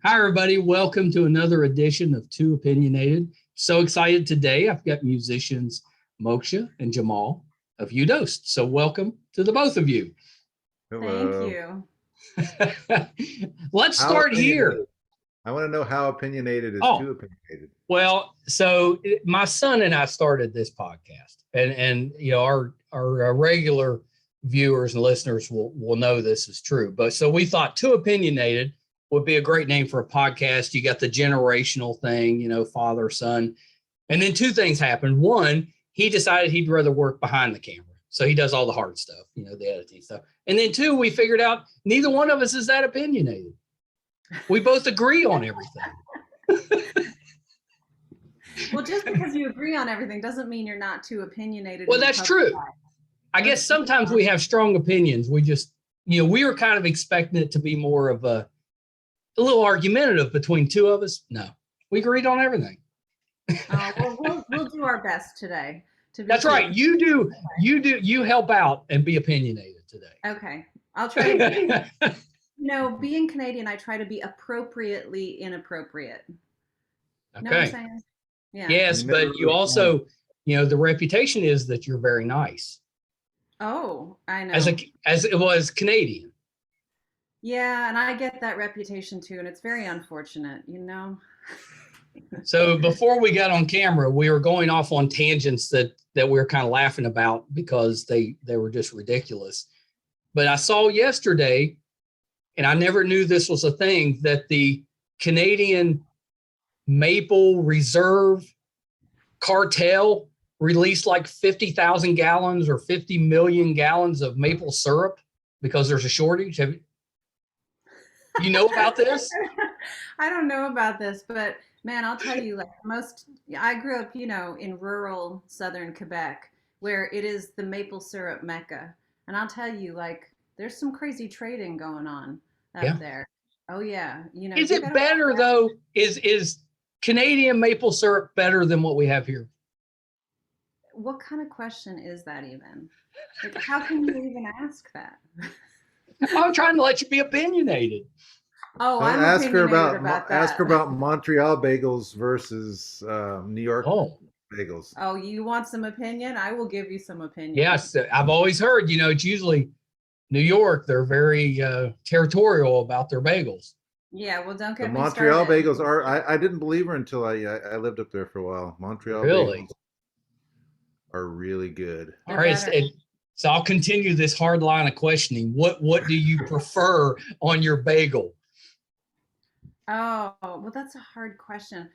Hi, everybody. Welcome to another edition of Too Opinionated. So excited today. I've got musicians Moksha and Jemal of HuDost. So welcome to the both of you. Thank Hello. you. Let's How start here. opinionated? I want to know how opinionated is Oh. too opinionated. Well, so my son and I started this podcast, and you know our regular viewers and listeners will know this is true. But so we thought Too Opinionated would be a great name for a podcast. You got the generational thing, you know, father, son. And then two things happened. One, he decided he'd rather work behind the camera. So he does all the hard stuff, you know, the editing stuff. And then two, we figured out neither one of us is that opinionated. We both agree on everything. Well, just because you agree on everything doesn't mean you're not too opinionated. Well, that's true. I guess sometimes we have strong opinions. We just, you know, we were kind of expecting it to be more of a little argumentative between two of us. No, we agreed on everything. Well, we'll do our best today. That's right. You help out and be opinionated today. Okay. I'll try to be, being Canadian, I try to be appropriately inappropriate. Okay. Know what I'm saying? Yeah. Yes, but you also, you know, the reputation is that you're very nice. Oh, I know. As it was Canadian. Yeah, and I get that reputation too, and it's very unfortunate, you know. So before we got on camera, we were going off on tangents that we were kind of laughing about because they were just ridiculous. But I saw yesterday, and I never knew this was a thing, that the Canadian Maple Reserve cartel released like 50,000 gallons or 50 million gallons of maple syrup because there's a shortage. You know about this? I don't know about this, but man, I'll tell you, I grew up, in rural southern Quebec, where it is the maple syrup mecca. And I'll tell you, there's some crazy trading going on up there. Oh yeah. Is it better though? Is Canadian maple syrup better than what we have here? What kind of question is that even? How can you even ask that? I'm trying to let you be opinionated. Oh, I'm ask her about that. Ask her about Montreal bagels versus New York bagels. Oh, you want some opinion? I will give you some opinion. Yes, I've always heard, it's usually New York. They're very territorial about their bagels. Yeah, well, don't get me Montreal started. bagels are. I didn't believe her until I lived up there for a while. Montreal bagels are really good. All right, so I'll continue this hard line of questioning. What do you prefer on your bagel? Oh, well, that's a hard question.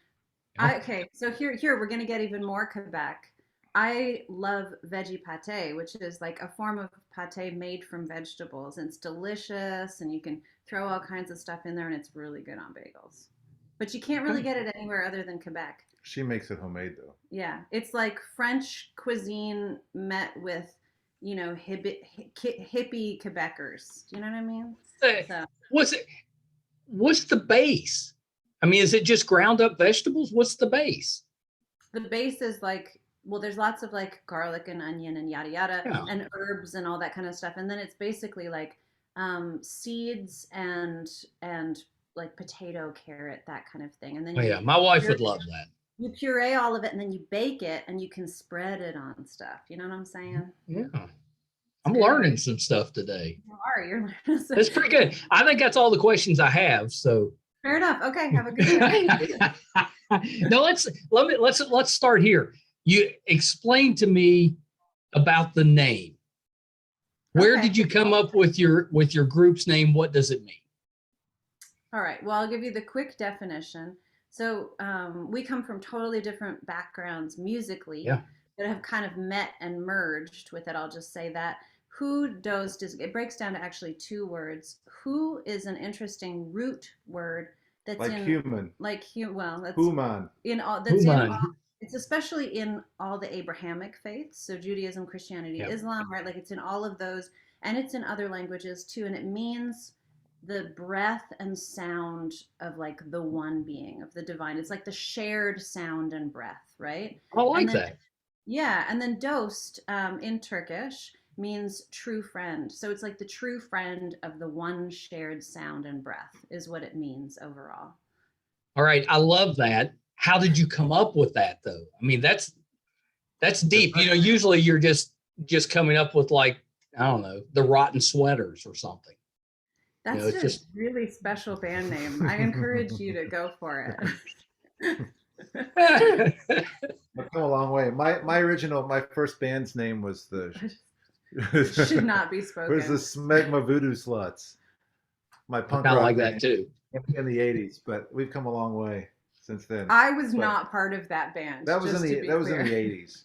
Okay, so here we're gonna get even more Quebec. I love veggie pate, which is like a form of pate made from vegetables. And it's delicious, and you can throw all kinds of stuff in there, and it's really good on bagels. But you can't really get it anywhere other than Quebec. She makes it homemade, though. Yeah, it's like French cuisine met with, hippie Quebecers. Do you know what I mean? What's the base? I mean, is it just ground up vegetables? What's the base? The base is there's lots of garlic and onion and yada yada and herbs and all that kind of stuff. And then it's basically seeds and like potato, carrot, that kind of thing. And then my wife would love that. You puree all of it and then you bake it and you can spread it on stuff. You know what I'm saying? Yeah. I'm learning some stuff today. You're learning some. That's pretty good. I think that's all the questions I have. So fair enough. Okay, have a good day. No, let's start here. You explain to me about the name. Where did you come up with your group's name? What does it mean? All right. Well, I'll give you the quick definition. So we come from totally different backgrounds musically that have kind of met and merged with it. I'll just say that. HuDost it breaks down to actually two words. Who is an interesting root word that's like human. Like human. Well, that's human. In all. That's in all. It's especially in all the Abrahamic faiths, so Judaism, Christianity, Islam, right? Like it's in all of those, and it's in other languages too, and it means the breath and sound of like the one being, of the divine. It's like the shared sound and breath, right? I like that. Yeah, and then dost in Turkish means true friend. So it's like the true friend of the one shared sound and breath is what it means overall. All right. I love that. How did you come up with that though? I mean, that's deep. You know, usually you're just coming up with like, I don't know, the Rotten Sweaters or something. That's, you know, just a really special band name. I encourage you to go for it. I've come a long way. My first band's name was should not be spoken. Was the Smegma Voodoo Sluts. My punk rock like that too in the 80s, but we've come a long way since then. I was not part of that band. That was in the 80s.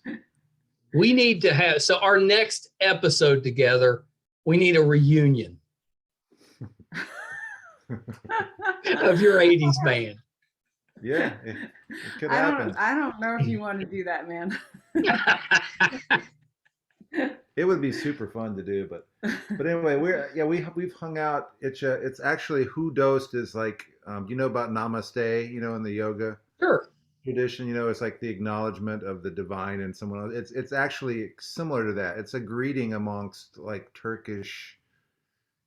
We need to have, so our next episode together, we need a reunion of your 80s band. Yeah, it could happen. I don't know if you want to do that, man. It would be super fun to do, but anyway, we've hung out. It's actually HuDost is like you know about Namaste, you know, in the yoga tradition, you know, it's like the acknowledgement of the divine in someone else. It's actually similar to that. It's a greeting amongst like Turkish,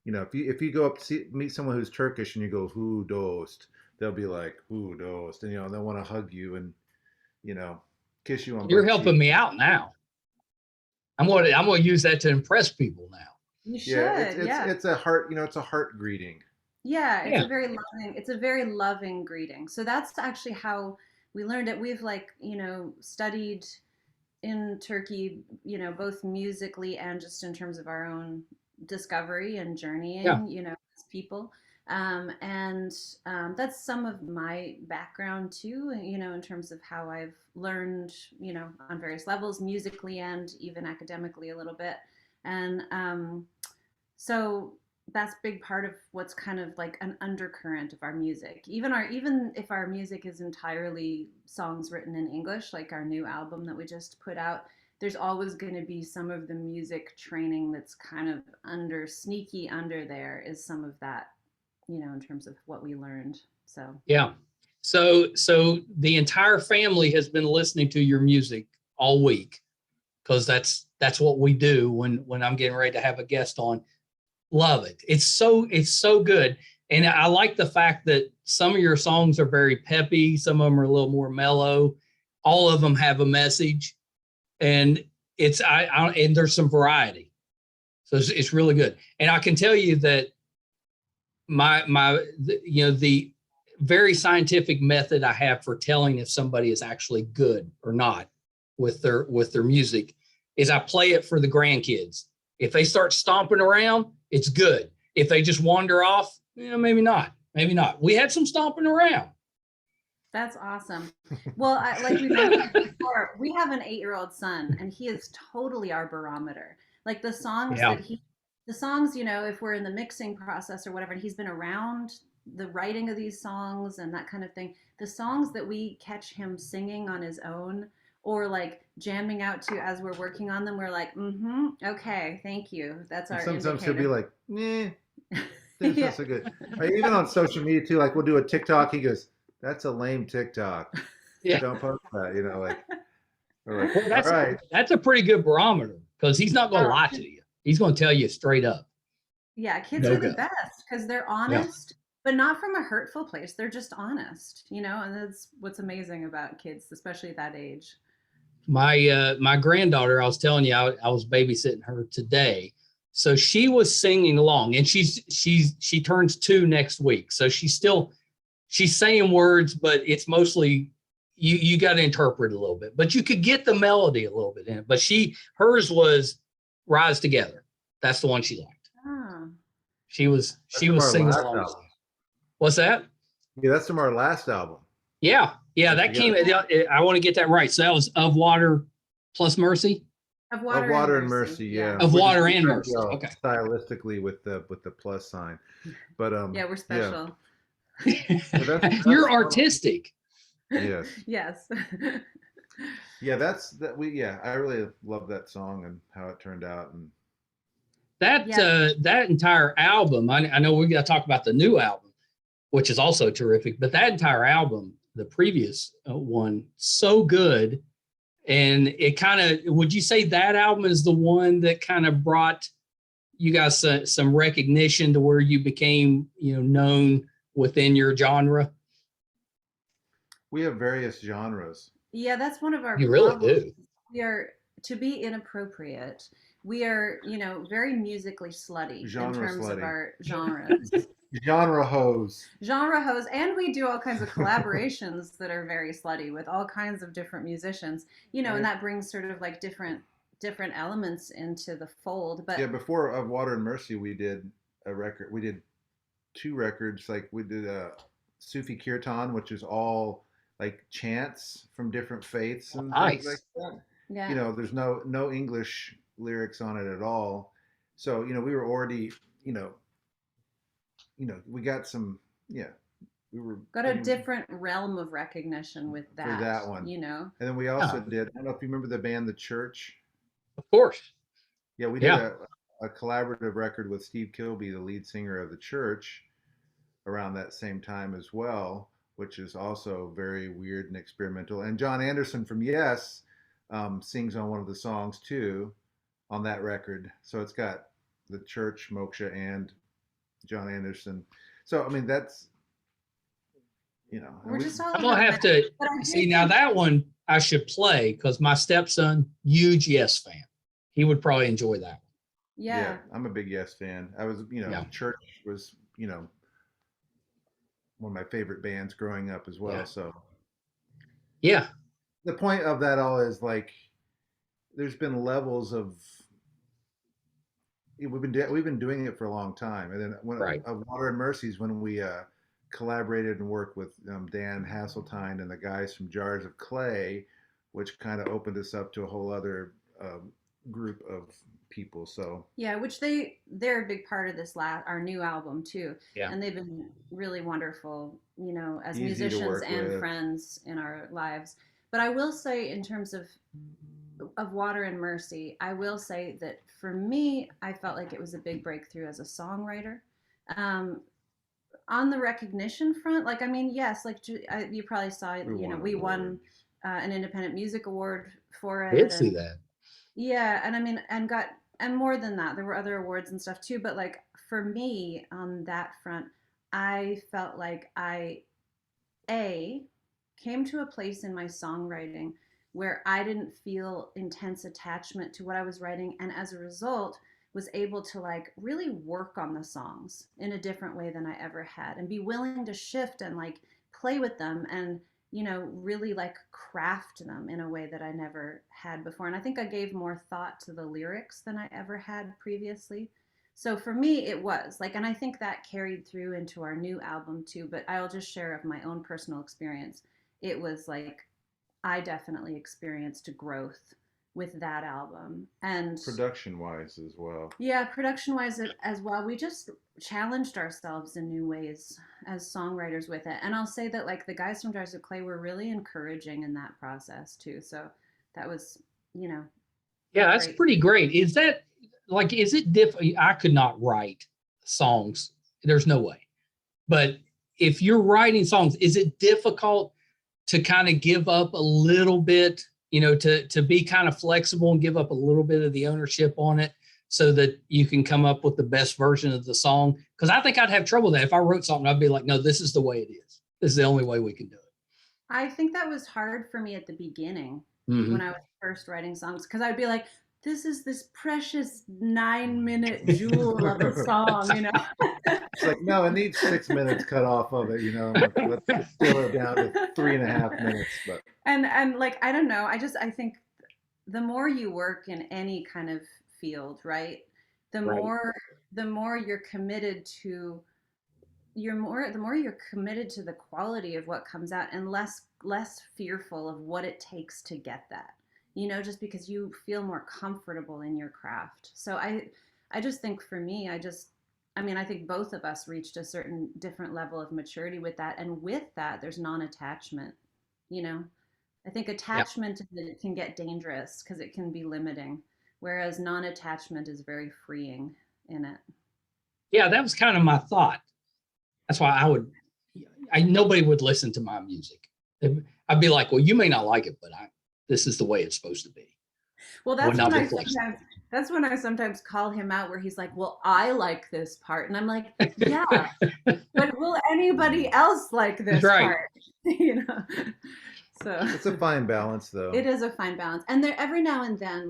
you know, if you go up to meet someone who's Turkish and you go HuDost, they'll be like HuDost, and you know, they'll want to hug you and, you know, kiss you on. You're helping me out now. I'm going to use that to impress people now. You should. It's a heart, you know, it's a heart greeting. Yeah, it's a very loving greeting. So that's actually how we learned it. We've like, you know, studied in Turkey, you know, both musically and just in terms of our own discovery and journeying, you know, as people. That's some of my background too, you know, in terms of how I've learned, you know, on various levels, musically and even academically a little bit. And so that's a big part of what's kind of like an undercurrent of our music. Even if our music is entirely songs written in English, like our new album that we just put out, there's always going to be some of the music training that's kind of sneaky under there is some of that, you know, in terms of what we learned. So so the entire family has been listening to your music all week, because that's what we do when I'm getting ready to have a guest on. Love it. It's so good. And I like the fact that some of your songs are very peppy, some of them are a little more mellow, all of them have a message, and and there's some variety, so it's really good. And I can tell you that the very scientific method I have for telling if somebody is actually good or not with their music is I play it for the grandkids. If they start stomping around, it's good. If they just wander off, maybe not. We had some stomping around. That's awesome. Well, like we mentioned before, we have an 8-year-old son, and he is totally our barometer. Like the songs you know, if we're in the mixing process or whatever, and he's been around the writing of these songs and that kind of thing, the songs that we catch him singing on his own or like jamming out to as we're working on them, we're like, okay, thank you. That's our Sometimes indicator. He'll be like, that's not so good. Or even on social media too, like we'll do a TikTok, he goes, that's a lame TikTok. Yeah. Don't post that, you know, like, we're like, all right. That's a pretty good barometer, because he's not going to lie to you. He's going to tell you straight up. Yeah, kids are the best because they're honest, but not from a hurtful place. They're just honest, you know, and that's what's amazing about kids, especially at that age. My granddaughter, I was telling you, I was babysitting her today. So she was singing along, and she turns 2 next week. So she's saying words, but it's mostly you got to interpret a little bit, but you could get the melody a little bit in it. But hers was Rise Together. That's the one she liked. Oh. She was singing along. What's that? Yeah, that's from our last album. Yeah, that came. I want to get that right. So that was Of Water plus Mercy. Of Water and Mercy. Yeah. Of Water and Mercy. Okay. Stylistically with the plus sign, but yeah, we're special. Yeah. that's You're artistic. Yes. Yes. Yeah, I really love that song and how it turned out, and that entire album. I know we got to talk about the new album, which is also terrific, but that entire album, the previous one, so good. And it kind of, would you say that album is the one that kind of brought you guys some recognition to where you became, known within your genre? We have various genres. Yeah, that's one of our You really problems. do. We are, to be inappropriate, we are, very musically slutty in Genre terms of slutty. our genres. Genre hose. Genre hose, and we do all kinds of collaborations that are very slutty with all kinds of different musicians, Right. and that brings sort of like different elements into the fold. But Yeah, before Of Water and Mercy, we did a record. We did two records. Like we did a Sufi Kirtan, which is all like chants from different faiths and things like Nice. that. yeah, There's no English lyrics on it at all. So, we were already, we got some, yeah, we were got a different realm of recognition with for that, that one. And then we also Yeah, did, I don't know if you remember the band The Church. of course. Yeah, we did Yeah. a collaborative record with Steve Kilbey, the lead singer of The Church, around that same time as well, which is also very weird and experimental. And John Anderson from Yes sings on one of the songs too on that record. So it's got The Church, Moksha, and John Anderson. So, I mean, that's, we're just all I'm gonna have to see now that one I should play because my stepson, huge Yes fan. He would probably enjoy that one. yeah. I'm a big Yes fan. I was, Yeah. Church was, one of my favorite bands growing up as well. Yeah. So Yeah. the point of that all is like, there's been levels of, we've been doing it for a long time. And then when Right. Water and Mercies, when we collaborated and worked with Dan Hasseltine and the guys from Jars of Clay, which kind of opened us up to a whole other group of people. So Yeah, which they're a big part of this our new album too. Yeah. And they've been really wonderful, as easy to musicians work and with. friends in our lives. But I will say, in terms of Water and Mercy, I will say that for me, I felt like it was a big breakthrough as a songwriter. On the recognition front, like, I mean, yes, like you probably saw, we won an independent music award for it. Did see that. Yeah, and I mean, and more than that, there were other awards and stuff too. But like for me on that front, I felt like I came to a place in my songwriting where I didn't feel intense attachment to what I was writing, and as a result, was able to like really work on the songs in a different way than I ever had, and be willing to shift and like play with them and really like craft them in a way that I never had before. And I think I gave more thought to the lyrics than I ever had previously. So for me, it was like, and I think that carried through into our new album too. But I'll just share of my own personal experience. It was like, I definitely experienced growth with that album. And production wise as well. yeah, production wise as well. We just challenged ourselves in new ways as songwriters with it. And I'll say that like the guys from Jars of Clay were really encouraging in that process too. So that was, Yeah, that's great. pretty great. Is it difficult? I could not write songs. There's no way. But if you're writing songs, is it difficult to kind of give up a little bit, to be kind of flexible and give up a little bit of the ownership on it so that you can come up with the best version of the song? Because I think I'd have trouble with that. If I wrote something, I'd be like, no, this is the way it is. This is the only way we can do it. I think that was hard for me at the beginning when I was first writing songs, because I'd be like, this is this precious 9-minute jewel of a song, It's like, no, it needs 6 minutes cut off of it, Like, let's distill it down to 3.5 minutes. But and like, I don't know, I think the more you work in any kind of field, right, the more you're committed to the more you're committed to the quality of what comes out, and less fearful of what it takes to get that, just because you feel more comfortable in your craft. So I just think for me, I think both of us reached a certain different level of maturity with that, and with that there's non-attachment. I think attachment can get dangerous because it can be limiting, whereas non-attachment is very freeing in it. Yeah, that was kind of my thought. That's why nobody would listen to my music. I'd be like, well, you may not like it, but this is the way it's supposed to be. Well, Would not be that's when I sometimes call him out where he's like, well, I like this part. And I'm like, yeah, but will anybody else like this part? You know? So it's a fine balance though. It is a fine balance. And there every now and then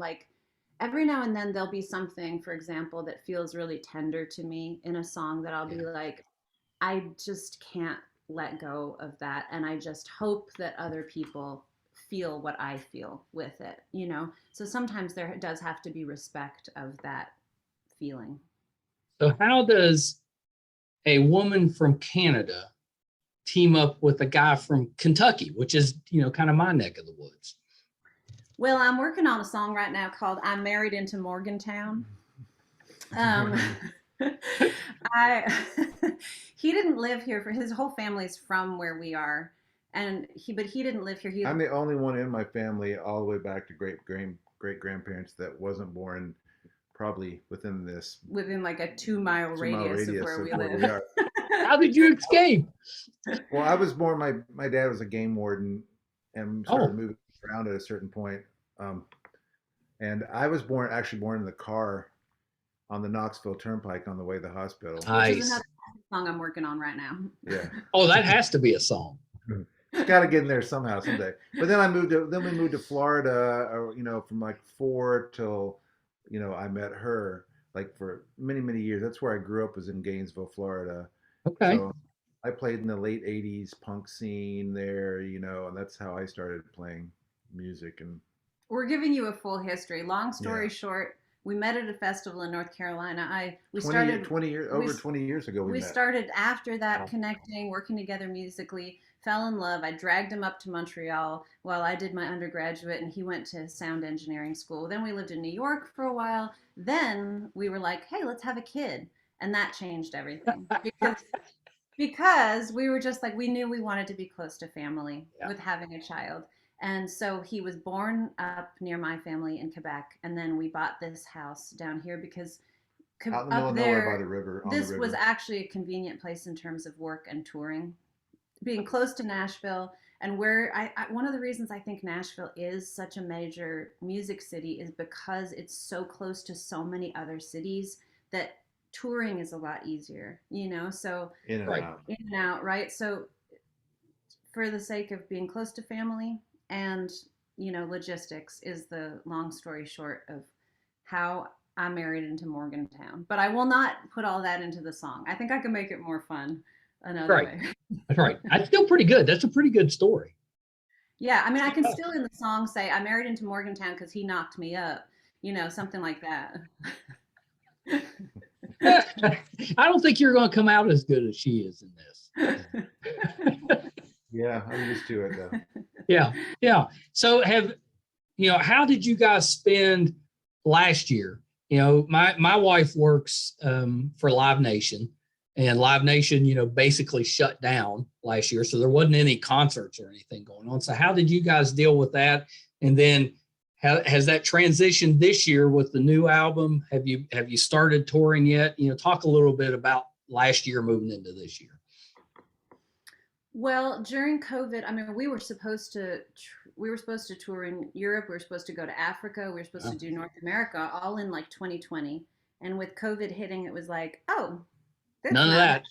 there'll be something, for example, that feels really tender to me in a song that I'll be like, I just can't let go of that. And I just hope that other people feel what I feel with it, you know? So sometimes there does have to be respect of that feeling. So how does a woman from Canada team up with a guy from Kentucky, which is, you know, kind of my neck of the woods? Well, I'm working on a song right now called I'm Married into Morgantown. He didn't live here for his whole family's from where we are. But he didn't live here. I'm the only one in my family all the way back to great grandparents that wasn't born probably within like a 2-mile radius of where we live. How did you escape? Well, I was born, my dad was a game warden and started moving around at a certain point. And I was actually born in the car on the Knoxville Turnpike on the way to the hospital. Nice. Which is another song I'm working on right now. Yeah. Oh, that has to be a song. It's got to get in there somehow someday. But then we moved to Florida, you know, from like 4 till, you know, I met her like for many, many years. That's where I grew up, was in Gainesville, Florida. Okay. So I played in the late 80s punk scene there, you know, and that's how I started playing music. And we're giving you a full history. Long story short, we met at a festival in North Carolina. 20 years ago. We met. Started after that, connecting, working together musically, fell in love. I dragged him up to Montreal while I did my undergraduate, and he went to sound engineering school. Then we lived in New York for a while. Then we were like, hey, let's have a kid. And that changed everything. Because we were just like, we knew we wanted to be close to family with having a child. And so he was born up near my family in Quebec. And then we bought this house down here because out in the middle of nowhere by the river. This was actually a convenient place in terms of work and touring. Being close to Nashville, and where one of the reasons I think Nashville is such a major music city is because it's so close to so many other cities that touring is a lot easier, you know? So in and out, right? So for the sake of being close to family and, you know, logistics is the long story short of how I married into Morgantown. But I will not put all that into the song. I think I can make it more fun another way. That's right. That's still pretty good. That's a pretty good story. Yeah, I mean, I can still in the song say I married into Morgantown because he knocked me up, you know, something like that. I don't think you're going to come out as good as she is in this. Yeah, I'm used to it though. Yeah. So how did you guys spend last year? You know, my wife works for Live Nation, and Live Nation, you know, basically shut down last year. So there wasn't any concerts or anything going on. So how did you guys deal with that? And then has that transitioned this year with the new album? Have you started touring yet? You know, talk a little bit about last year moving into this year. Well, during COVID, I mean, we were supposed to tour in Europe. We were supposed to go to Africa. We were supposed to do North America, all in like 2020. And with COVID hitting, it was like, none of that.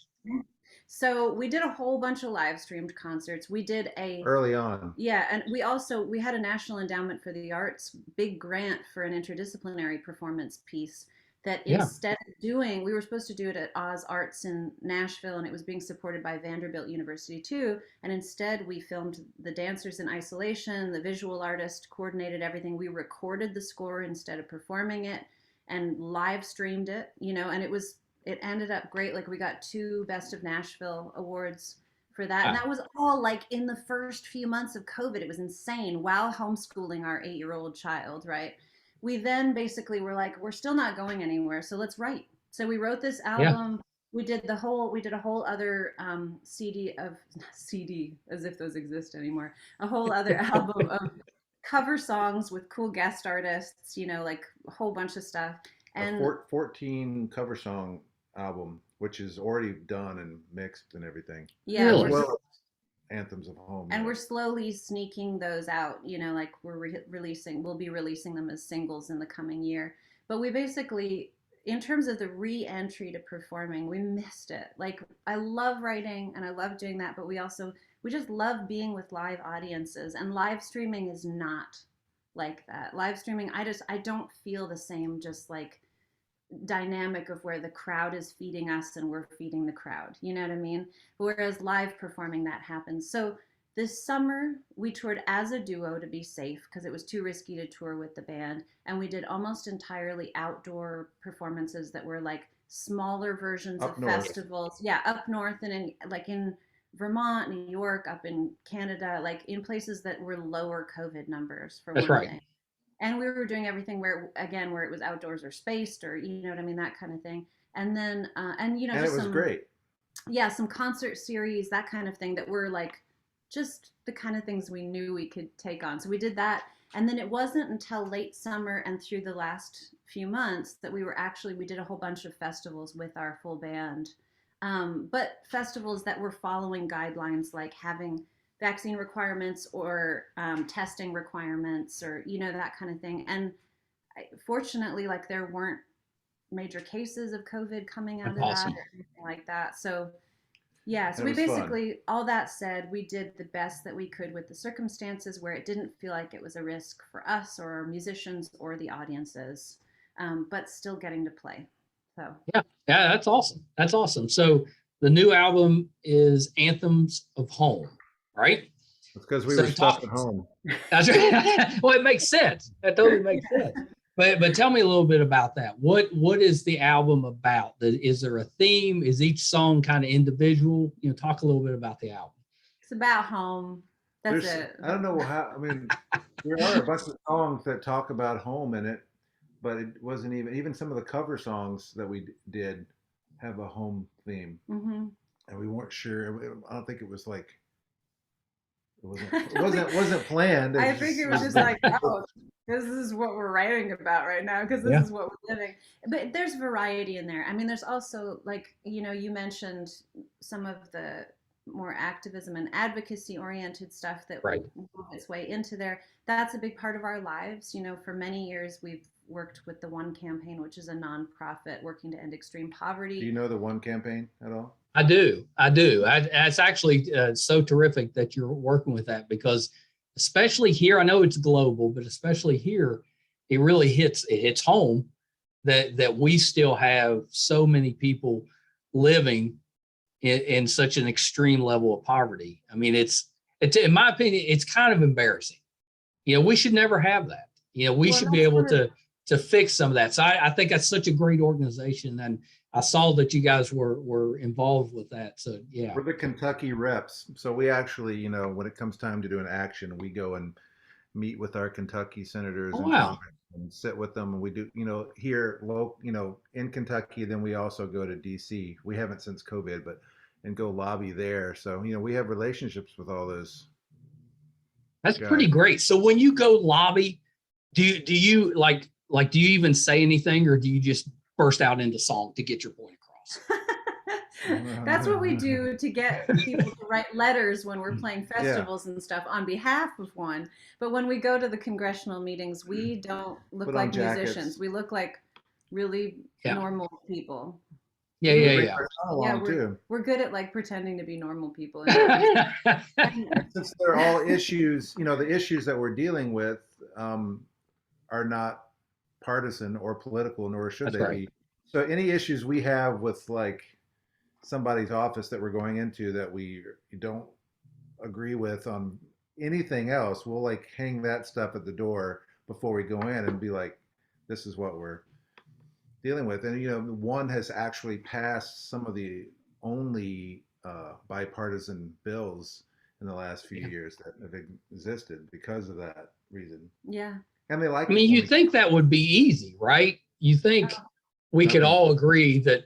So we did a whole bunch of live streamed concerts. We did early on. Yeah, and we had a National Endowment for the Arts big grant for an interdisciplinary performance piece that instead of we were supposed to do it at Oz Arts in Nashville, and it was being supported by Vanderbilt University too. And instead we filmed the dancers in isolation, the visual artist coordinated everything. We recorded the score instead of performing it and live streamed it, you know, and it ended up great. Like we got 2 Best of Nashville awards for that. And that was all like in the first few months of COVID. It was insane while homeschooling our 8-year-old child, right? We then basically were like, we're still not going anywhere. So let's write. So we wrote this album. We did a whole other CD as if those exist anymore. A whole other album of cover songs with cool guest artists, you know, like a whole bunch of stuff. And 14 cover song album, which is already done and mixed and everything. Yeah. Well, Anthems of Home. And we're slowly sneaking those out, you know, like we'll be releasing them as singles in the coming year. But we basically, in terms of the re-entry to performing, we missed it. Like, I love writing and I love doing that, but we just love being with live audiences, and live streaming is not like that. Live streaming, I don't feel the same, just like dynamic of where the crowd is feeding us and we're feeding the crowd, you know what I mean? Whereas live performing, that happens. So this summer we toured as a duo to be safe, because it was too risky to tour with the band, and we did almost entirely outdoor performances that were like smaller versions of festivals. Yeah, up north and in Vermont, New York, up in Canada, like in places that were lower COVID numbers, for one thing. And we were doing everything where it was outdoors or spaced, or, you know what I mean, that kind of thing. And then, and you know, and just it was great. Yeah, some concert series, that kind of thing, that were like just the kind of things we knew we could take on. So we did that. And then it wasn't until late summer and through the last few months that we did a whole bunch of festivals with our full band. But festivals that were following guidelines, like having vaccine requirements or testing requirements, or, you know, that kind of thing. And fortunately, like, there weren't major cases of COVID coming out of that or anything like that. So yeah, so we basically, all that said, we did the best that we could with the circumstances, where it didn't feel like it was a risk for us or our musicians or the audiences, but still getting to play. So yeah, that's awesome. That's awesome. So the new album is Anthems of Home, right? It's because we were stuck at home. That's right. Well, it makes sense. That totally makes sense. But tell me a little bit about that. What is the album about? Is there a theme? Is each song kind of individual? You know, talk a little bit about the album. It's about home. That's it. I don't know how. I mean, there are a bunch of songs that talk about home in it, but it wasn't even some of the cover songs that we did have a home theme, and we weren't sure. I don't think it was like it wasn't planned. I think it was just like, oh, this is what we're writing about right now, because this is what we're living. But there's variety in there. I mean, there's also, like, you know, you mentioned some of the more activism and advocacy oriented stuff that move its way into there. That's a big part of our lives. You know, for many years we've worked with the One Campaign, which is a nonprofit working to end extreme poverty. Do you know the One Campaign at all? I do. It's actually so terrific that you're working with that, because especially here, I know it's global, but especially here, it really hits home that we still have so many people living in such an extreme level of poverty. I mean, it's in my opinion, it's kind of embarrassing. You know, we should never have that. You know, we should be able to fix some of that. So I think that's such a great organization, and I saw that you guys were involved with that. So yeah, we're the Kentucky reps. So we actually, you know, when it comes time to do an action, we go and meet with our Kentucky senators and Congress and sit with them, and we do, you know, here, you know, in Kentucky. Then we also go to DC. We haven't since COVID, and go lobby there. So, you know, we have relationships with all those. That's pretty great. So when you go lobby, do you do you even say anything, or do you just burst out into song to get your point across? That's what we do to get people to write letters when we're playing festivals and stuff on behalf of one. But when we go to the congressional meetings, we don't look like musicians. We look like really normal people. Yeah. We're good at like pretending to be normal people. Since they're all issues, you know, the issues that we're dealing with are not partisan or political, nor should they be. So any issues we have with like somebody's office that we're going into that we don't agree with on anything else, we'll like hang that stuff at the door before we go in and be like, this is what we're dealing with. And, you know, one has actually passed some of the only bipartisan bills in the last few years that have existed because of that reason. Yeah. And they like I mean, you think that would be easy, right? You think we could all agree that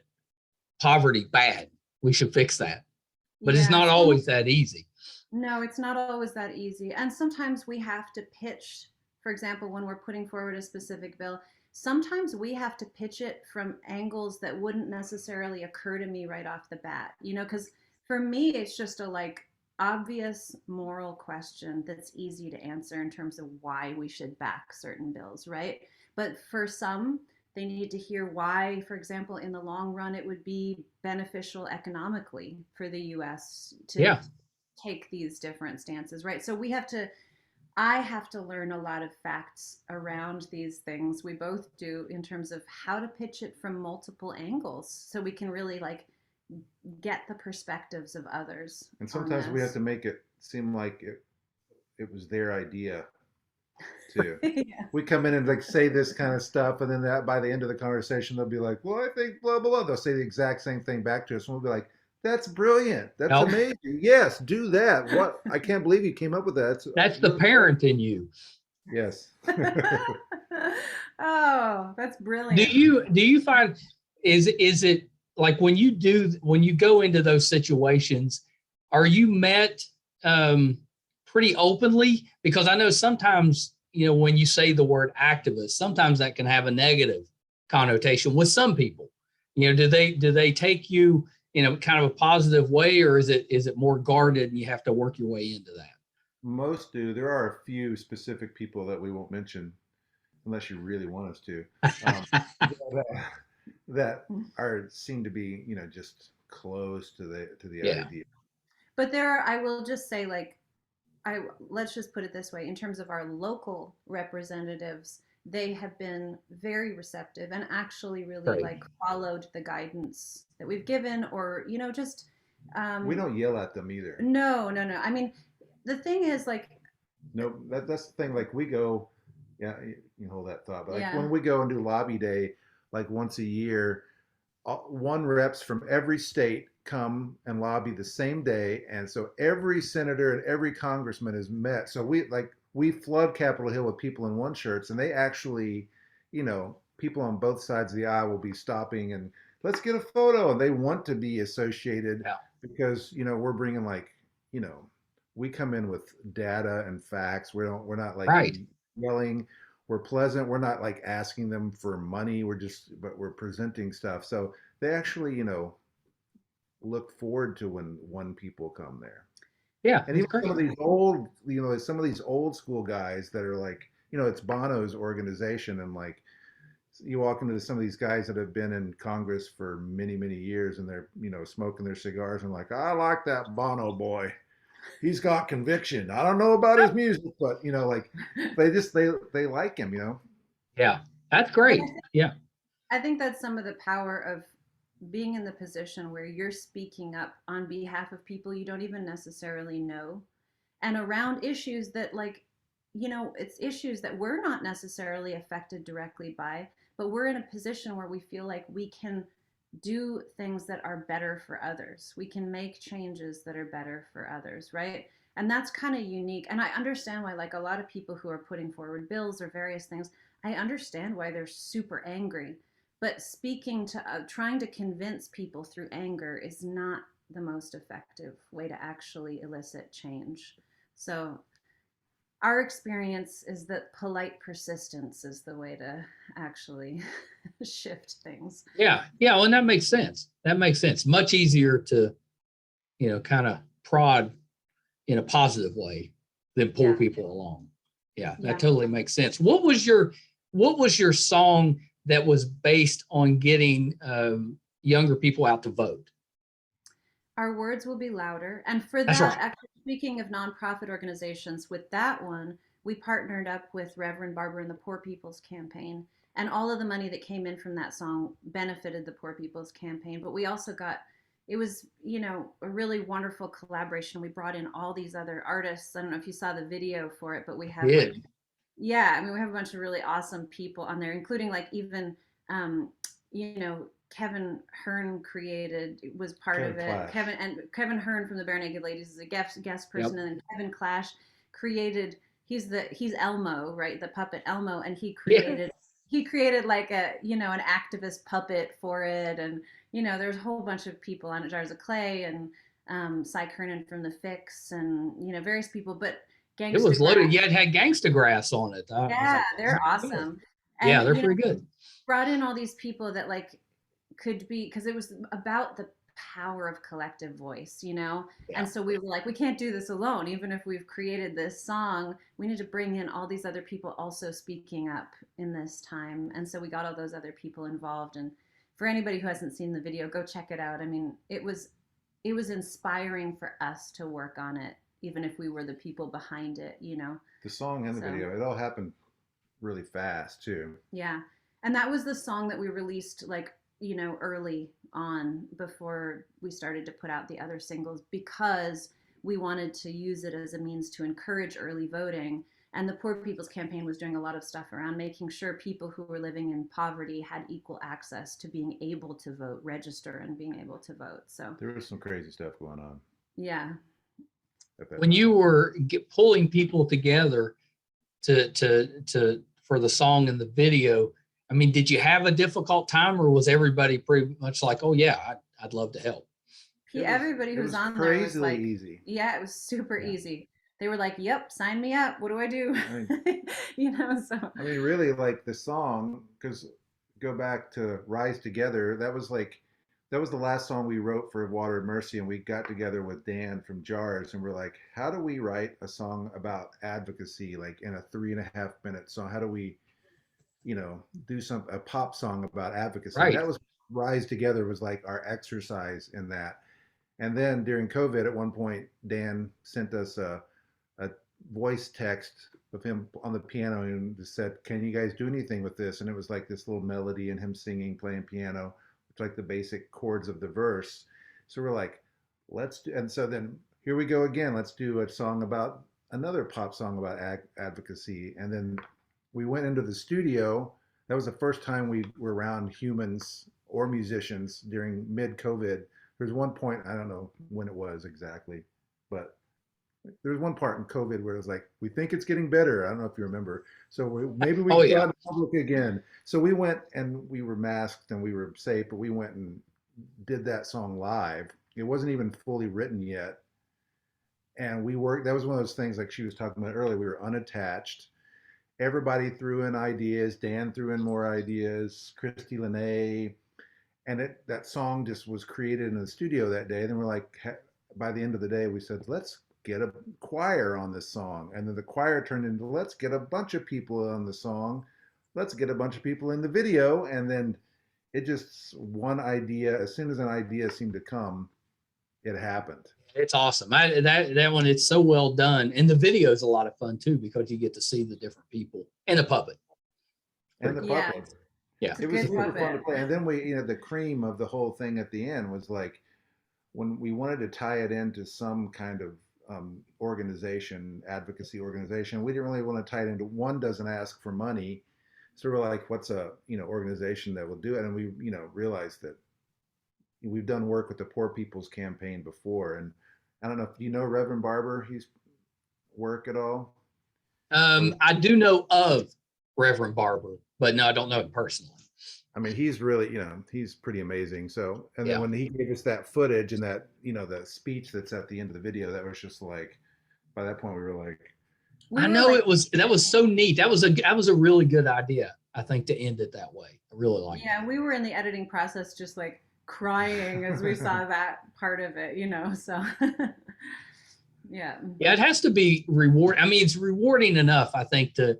poverty bad, we should fix that. But it's not always that easy. No, it's not always that easy. And sometimes we have to pitch, for example, when we're putting forward a specific bill, sometimes we have to pitch it from angles that wouldn't necessarily occur to me right off the bat, you know, because for me, it's just obvious moral question that's easy to answer in terms of why we should back certain bills, right? But for some, they need to hear why, for example, in the long run, it would be beneficial economically for the US to take these different stances, right? So I have to learn a lot of facts around these things. We both do, in terms of how to pitch it from multiple angles so we can really like get the perspectives of others. And sometimes we have to make it seem like it was their idea too. Yeah. We come in and like say this kind of stuff, and then that by the end of the conversation, they'll be like, "Well, I think blah blah blah." They'll say the exact same thing back to us, and we'll be like, "That's brilliant. That's amazing. Yes, do that. What? I can't believe you came up with that." That's the parent in you. Yes. Oh, that's brilliant. Do you find is it like when you go into those situations, are you met pretty openly? Because I know sometimes, when you say the word activist, sometimes that can have a negative connotation with some people. Do they take you in a kind of a positive way, or is it more guarded and you have to work your way into that? Most do. There are a few specific people that we won't mention unless you really want us to, that seem to be, just close to the idea. But I will just say, like, let's just put it this way, in terms of our local representatives, they have been very receptive and actually really like followed the guidance that we've given, or just we don't yell at them either. No. I mean, the thing is, like, no, that's the thing. Like, we go, yeah, you can hold that thought, but like when we go and do lobby day, like once a year, one reps from every state come and lobby the same day, and so every senator and every congressman is met. So we flood Capitol Hill with people in one shirts, and they actually, people on both sides of the aisle will be stopping and let's get a photo, and they want to be associated because we're bringing we come in with data and facts. We're not like yelling. We're pleasant. We're not like asking them for money. But we're presenting stuff. So they actually, look forward to when people come there. Yeah. And even some of these old school guys that are like, it's Bono's organization, and like you walk into some of these guys that have been in Congress for many, many years, and they're, smoking their cigars and like, I like that Bono boy. He's got conviction. I don't know about his music, but like they like him, Yeah, that's great. I think that's some of the power of being in the position where you're speaking up on behalf of people you don't even necessarily know, and around issues that, like, it's issues that we're not necessarily affected directly by, but we're in a position where we feel like we can do things that are better for others. We can make changes that are better for others, right? And that's kind of unique. And I understand why, like, a lot of people who are putting forward bills or various things, I understand why they're super angry. But speaking to, trying to convince people through anger is not the most effective way to actually elicit change. So our experience is that polite persistence is the way to actually shift things. Yeah. Well, and that makes sense. Much easier to, kind of prod in a positive way than pull people along. Yeah, that totally makes sense. What was your song that was based on getting younger people out to vote? Our Words Will Be Louder. And for that, actually, speaking of nonprofit organizations, with that one, we partnered up with Reverend Barber and the Poor People's Campaign. And all of the money that came in from that song benefited the Poor People's Campaign. But we also it was, a really wonderful collaboration. We brought in all these other artists. I don't know if you saw the video for it, but we have, we have a bunch of really awesome people on there, including like even, Kevin Hearn was part of it. Kevin Hearn from the Bare Naked Ladies is a guest person, and then Kevin Clash created. He's Elmo, right? The puppet Elmo, and he created like an activist puppet for it, and there's a whole bunch of people on it, Jars of Clay and Cy Kernan from the Fix, and various people, but. It was loaded. Yeah, it had Gangsta Grass on it. They're awesome. And, they're pretty good. Brought in all these people that like could be, because it was about the power of collective voice, you know? Yeah. And so we were like, we can't do this alone. Even if we've created this song, we need to bring in all these other people also speaking up in this time. And so we got all those other people involved. And for anybody who hasn't seen the video, go check it out. I mean, it was inspiring for us to work on it, even if we were the people behind it, you know? The song and the video, it all happened really fast too. Yeah. And that was the song that we released like, you know, early on before we started to put out the other singles, because we wanted to use it as a means to encourage early voting. And the Poor People's Campaign was doing a lot of stuff around making sure people who were living in poverty had equal access to being able to vote, register, and being able to vote. So there was some crazy stuff going on. Yeah. When you were pulling people together for the song and the video, I mean, did you have a difficult time, or was everybody pretty much like, oh yeah, I'd love to help? Everybody who's on there was like, easy. Yeah, it was super easy. They were like, yep, sign me up. What do I do? I mean, you know, so. I mean, really, like the song, because go back to Rise Together, that was the last song we wrote for Water and Mercy, and we got together with Dan from Jars, and we're like, how do we write a song about advocacy, like in a 3.5-minute song? How do we, you know, do a pop song about advocacy? Right. That was Rise Together was like our exercise in that. And then during COVID, at one point, Dan sent us a voice text of him on the piano and said, can you guys do anything with this? And it was like this little melody and him singing, playing piano, which like the basic chords of the verse. So we're like, let's do, and so then here we go again. Let's do a song about another pop song about advocacy. And then we went into the studio. That was the first time we were around humans or musicians during mid-COVID. There's one point, I don't know when it was exactly, but there was one part in COVID where it was like, we think it's getting better. I don't know if you remember. So maybe we can go out in public again. So we went, and we were masked and we were safe, but we went and did that song live. It wasn't even fully written yet. And we worked, that was one of those things like she was talking about earlier. We were unattached. Everybody threw in ideas. Dan threw in more ideas. Christy Lene. And that song just was created in the studio that day. And then we're like, by the end of the day, we said, let's get a choir on this song. And then the choir turned into, let's get a bunch of people on the song. Let's get a bunch of people in the video. And then it just, one idea, as soon as an idea seemed to come, it happened. It's awesome. That one, it's so well done. And the video is a lot of fun too, because you get to see the different people and the puppet. And the puppet. Yeah. It was super fun to play. And then we, you know, the cream of the whole thing at the end was like, when we wanted to tie it into some kind of organization, advocacy organization, we didn't really want to tie it into, one doesn't ask for money. So we're like, what's a, you know, organization that will do it? And we, you know, realized that we've done work with the Poor People's Campaign before. And I don't know if you know Reverend Barber, he's work at all? I do know of Reverend Barber, but no, I don't know him personally. I mean, he's really, you know, he's pretty amazing. So, and then when he gave us that footage and that, you know, the speech that's at the end of the video, that was just like, by that point we were like, that was so neat. That was a really good idea, I think, to end it that way. I really like it. Yeah, we were in the editing process just like crying as we saw that part of it, you know, so yeah, it has to be rewarding. I mean, it's rewarding enough, I think, to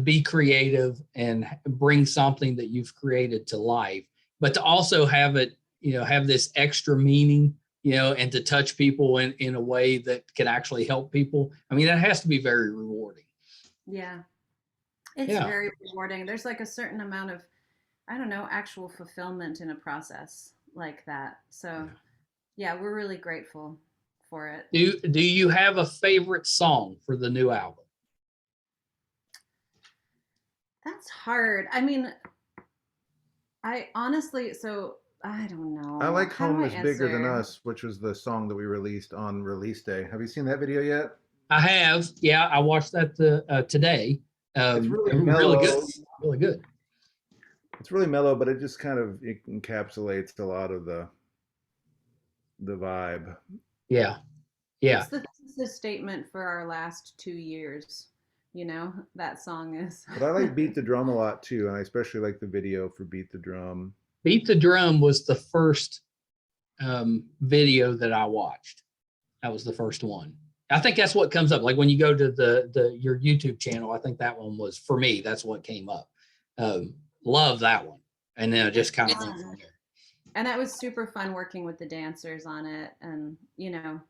be creative and bring something that you've created to life, but to also have it, you know, have this extra meaning, you know, and to touch people in a way that can actually help people. I mean, that has to be very rewarding. Yeah, it's very rewarding. There's like a certain amount of, I don't know, actual fulfillment in a process like that. So yeah, we're really grateful for it. Do you have a favorite song for the new album? That's hard. I mean, I honestly, so I don't know. I like Home is Bigger Than Us, which was the song that we released on release day. Have you seen that video yet? I have. Yeah, I watched that today. It's really mellow. Really good. Really good. It's really mellow, but it just kind of encapsulates a lot of the vibe. Yeah. Yeah. It's the statement for our last 2 years. You know, that song is. But I like Beat the Drum a lot too, and I especially like the video for Beat the Drum. Beat the Drum was the first video that I watched. That was the first one. I think that's what comes up. Like when you go to your YouTube channel, I think that one was, for me, that's what came up. Love that one. And then it just kind of went from there. And that was super fun working with the dancers on it, and, you know,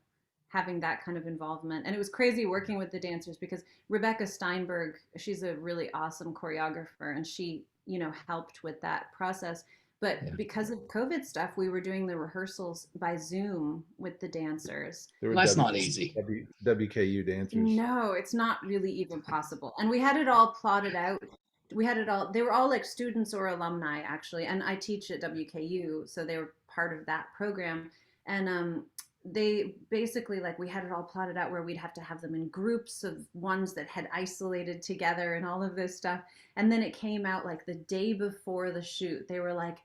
having that kind of involvement. And it was crazy working with the dancers because Rebecca Steinberg, she's a really awesome choreographer, and she, you know, helped with that process. But because of COVID stuff, we were doing the rehearsals by Zoom with the dancers. That's not easy. WKU dancers. No, it's not really even possible. And we had it all plotted out. We had it all, they were all like students or alumni, actually. And I teach at WKU, so they were part of that program. And they basically, like, we had it all plotted out where we'd have to have them in groups of ones that had isolated together and all of this stuff. And then it came out like the day before the shoot. They were like,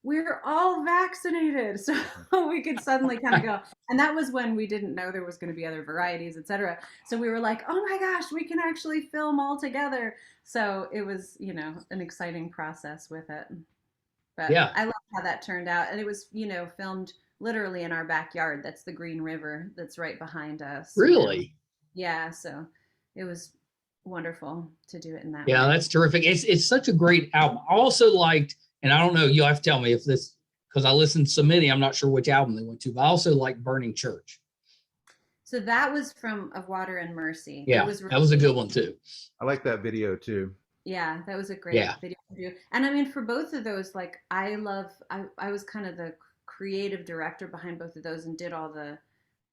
we're all vaccinated, so we could suddenly kind of go. And that was when we didn't know there was going to be other varieties, et cetera. So we were like, oh my gosh, we can actually film all together. So it was, you know, an exciting process with it. But yeah, I love how that turned out. And it was, you know, filmed literally in our backyard. That's the Green River that's right behind us. Really? Yeah, so it was wonderful to do it in that way. Yeah, that's terrific. It's such a great album. I also liked, and I don't know, you'll have to tell me if this, because I listened to so many, I'm not sure which album they went to, but I also like Burning Church. So that was from Of Water and Mercy. Yeah, that was a good one too. I like that video too. Yeah, that was a great video to do. And I mean, for both of those, like, I was kind of the creative director behind both of those and did all the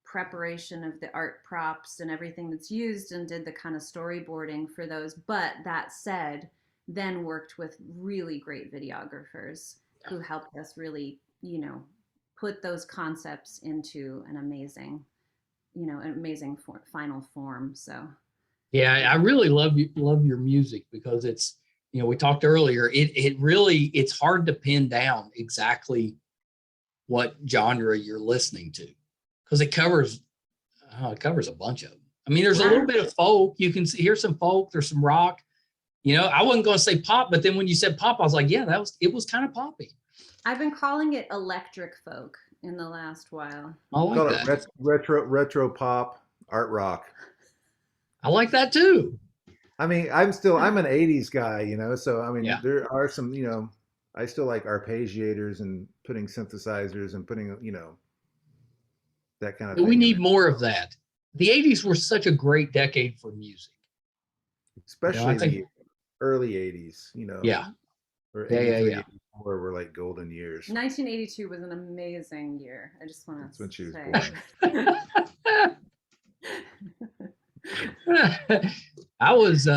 preparation of the art props and everything that's used and did the kind of storyboarding for those. But that said, then worked with really great videographers who helped us really, you know, put those concepts into an amazing, you know, an amazing final form. So yeah, I really love your music because it's, you know, we talked earlier, it really, it's hard to pin down exactly what genre you're listening to because it covers a bunch of them. I mean, there's a little bit of folk, you can hear some folk, there's some rock. You know, I wasn't going to say pop, but then when you said pop, I was like, yeah, it was kind of poppy. I've been calling it electric folk in the last while. I like that. Retro pop, art rock. I like that too. I mean, I'm an 80s guy, you know, so I mean, there are some, you know, I still like arpeggiators and putting synthesizers and putting, you know, that kind of thing. We need more of that. The 80s were such a great decade for music. Especially the early 80s, you know. Yeah. Or 83, 84 were like golden years. 1982 was an amazing year. I just want to say. That's when she was born. I was,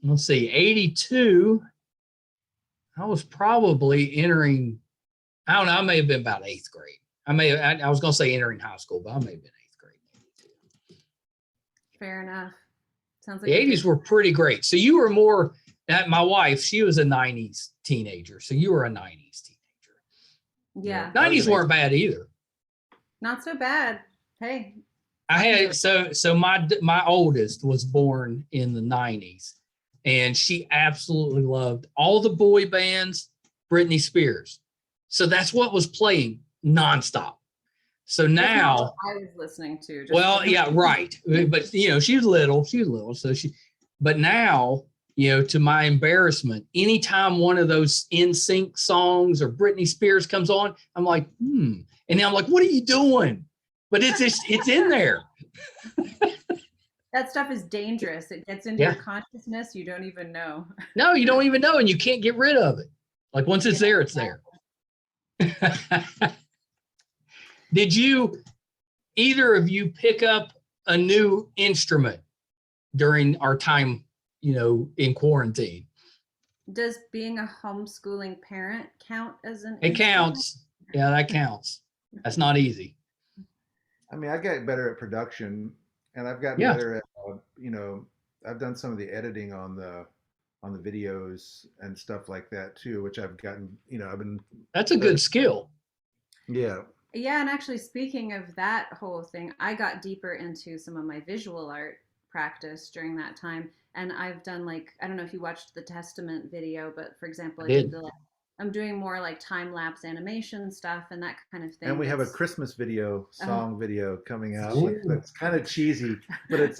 let's see, 82. I was probably entering, I don't know, I may have been about 8th grade. I was going to say entering high school, but I may have been 8th grade. Fair enough. Sounds like the 80s were pretty great. So you were more, my wife, she was a 90s teenager. So you were a 90s teenager. Yeah. 90s weren't bad either. Not so bad. Hey. I had, so my oldest was born in the 90s and she absolutely loved all the boy bands, Britney Spears. So that's what was playing nonstop. So now I was listening to. Well, yeah, right. But you know, she was little. So but now, you know, to my embarrassment, anytime one of those NSYNC songs or Britney Spears comes on, I'm like, And then I'm like, what are you doing? But it's in there. That stuff is dangerous. It gets into your consciousness. You don't even know. No, you don't even know. And you can't get rid of it. Like once it's there, it's there. Did either of you pick up a new instrument during our time, you know, in quarantine? Does being a homeschooling parent count as an instrument? It counts. Yeah, that counts. That's not easy. I mean, I got better at production and I've gotten better at, you know, I've done some of the editing on the videos and stuff like that too, which I've gotten, you know, That's a good skill. Yeah. Yeah, and actually speaking of that whole thing, I got deeper into some of my visual art practice during that time. And I've done, like, I don't know if you watched the Testament video, but for example, I did the I'm doing more like time lapse animation stuff and that kind of thing. And we have a Christmas video, song video coming out. Ooh. That's kind of cheesy, but it's